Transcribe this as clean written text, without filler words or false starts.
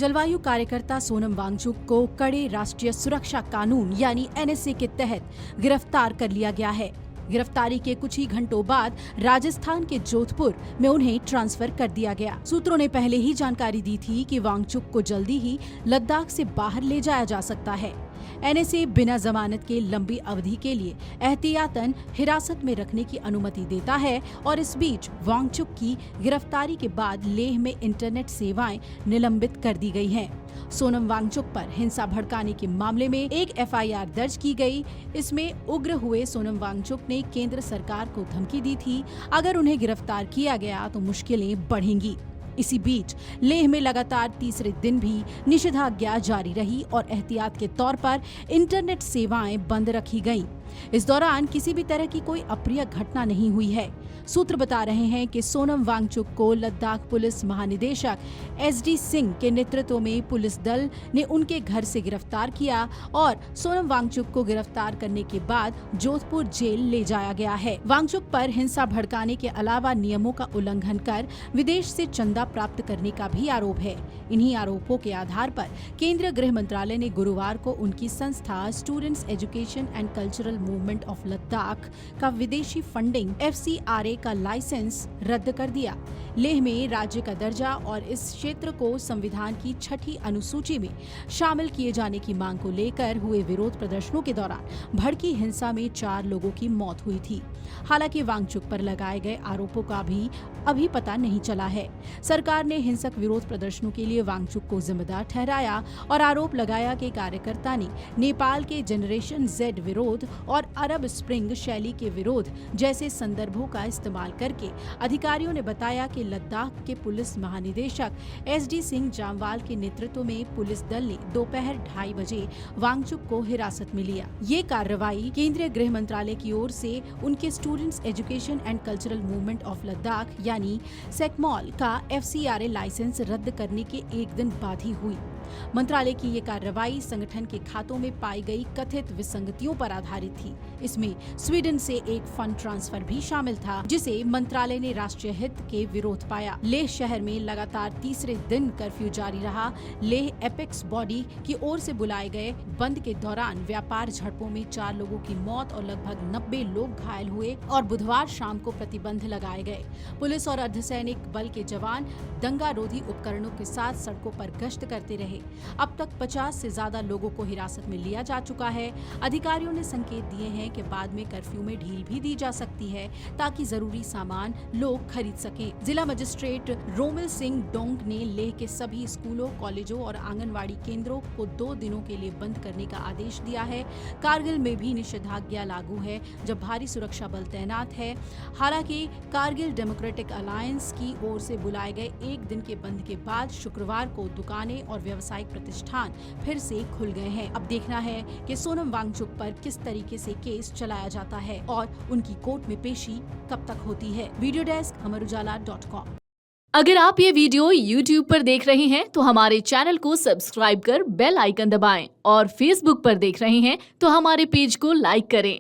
जलवायु कार्यकर्ता सोनम वांगचुक को कड़े राष्ट्रीय सुरक्षा कानून यानी NSA के तहत गिरफ्तार कर लिया गया है। गिरफ्तारी के कुछ ही घंटों बाद राजस्थान के जोधपुर में उन्हें ट्रांसफर कर दिया गया। सूत्रों ने पहले ही जानकारी दी थी कि वांगचुक को जल्दी ही लद्दाख से बाहर ले जाया जा सकता है। NSA बिना जमानत के लंबी अवधि के लिए एहतियातन हिरासत में रखने की अनुमति देता है और इस बीच वांगचुक की गिरफ्तारी के बाद लेह में इंटरनेट सेवाएं निलंबित कर दी गई हैं। सोनम वांगचुक पर हिंसा भड़काने के मामले में एक FIR दर्ज की गई। इसमें उग्र हुए सोनम वांगचुक ने केंद्र सरकार को धमकी दी थी, अगर उन्हें गिरफ्तार किया गया तो मुश्किलें बढ़ेंगी। इसी बीच लेह में लगातार तीसरे दिन भी निषेधाज्ञा जारी रही और एहतियात के तौर पर इंटरनेट सेवाएं बंद रखी गईं। इस दौरान किसी भी तरह की कोई अप्रिय घटना नहीं हुई है। सूत्र बता रहे हैं कि सोनम वांगचुक को लद्दाख पुलिस महानिदेशक SD सिंह के नेतृत्व में पुलिस दल ने उनके घर से गिरफ्तार किया और सोनम वांगचुक को गिरफ्तार करने के बाद जोधपुर जेल ले जाया गया है। वांगचुक पर हिंसा भड़काने के अलावा नियमों का उल्लंघन कर विदेश से चंदा प्राप्त करने का भी आरोप है। इन्हीं आरोपों के आधार पर केंद्रीय गृह मंत्रालय ने गुरुवार को उनकी संस्था students education and cultural movement of Ladakh का विदेशी फंडिंग FCRA का लाइसेंस रद्द कर दिया। लेह में राज्य का दर्जा और इस क्षेत्र को संविधान की 6ठी अनुसूची में शामिल किए जाने की मांग को लेकर हुए विरोध प्रदर्शनों के दौरान भड़की हिंसा में 4 लोगों की मौत हुई थी। हालांकि वांगचुक पर लगाए गए आरोपों का भी अभी पता नहीं चला है। सरकार ने हिंसक विरोध प्रदर्शनों के लिए वांगचुक को जिम्मेदार ठहराया और आरोप लगाया कि कार्यकर्ता ने नेपाल के जनरेशन Z विरोध और अरब स्प्रिंग शैली के विरोध जैसे संदर्भों का इस्तेमाल करके अधिकारियों ने बताया कि लद्दाख के पुलिस महानिदेशक SD सिंह जामवाल के नेतृत्व में पुलिस दल ने दोपहर 2:30 बजे वांगचुक को हिरासत में लिया। ये कार्रवाई केंद्रीय गृह मंत्रालय की ओर से उनके students education and cultural movement of Ladakh यानी सेकमॉल का FCRA लाइसेंस रद्द करने के एक दिन बाद ही हुई। मंत्रालय की ये कार्रवाई संगठन के खातों में पाई गई कथित विसंगतियों पर आधारित थी। इसमें स्वीडन से एक फंड ट्रांसफर भी शामिल था, जिसे मंत्रालय ने राष्ट्रीय हित के विरोध पाया। लेह शहर में लगातार तीसरे दिन कर्फ्यू जारी रहा। लेह एपेक्स बॉडी की ओर से बुलाए गए बंद के दौरान व्यापार झड़पों में 4 लोगों की मौत और लगभग 90 लोग घायल हुए और बुधवार शाम को प्रतिबंध लगाए गए। पुलिस और अर्धसैनिक बल के जवान दंगारोधी उपकरणों के साथ सड़कों पर गश्त करते रहे। अब तक 50 से ज्यादा लोगों को हिरासत में लिया जा चुका है। अधिकारियों ने संकेत दिए हैं कि बाद में कर्फ्यू में ढील भी दी जा सकती है ताकि जरूरी सामान लोग खरीद सकें। जिला मजिस्ट्रेट रोमिल सिंह डोंग ने लेह के सभी स्कूलों, कॉलेजों और आंगनवाड़ी केंद्रों को 2 दिनों के लिए बंद करने का आदेश दिया है। कारगिल में भी निषेधाज्ञा लागू है, जब भारी सुरक्षा बल तैनात है। हालांकि कारगिल डेमोक्रेटिक अलायंस की ओर से बुलाए गए एक दिन के बंद के बाद शुक्रवार को दुकानें और व्यावसायिक प्रतिष्ठान फिर से खुल गए हैं। अब देखना है कि सोनम वांगचुक पर किस तरीके से केस चलाया जाता है और उनकी कोर्ट में पेशी कब तक होती है। Video desk amarujala.com। अगर आप ये वीडियो YouTube पर देख रहे हैं तो हमारे चैनल को सब्सक्राइब कर बेल आइकन दबाएं और Facebook पर देख रहे हैं तो हमारे पेज को लाइक करें।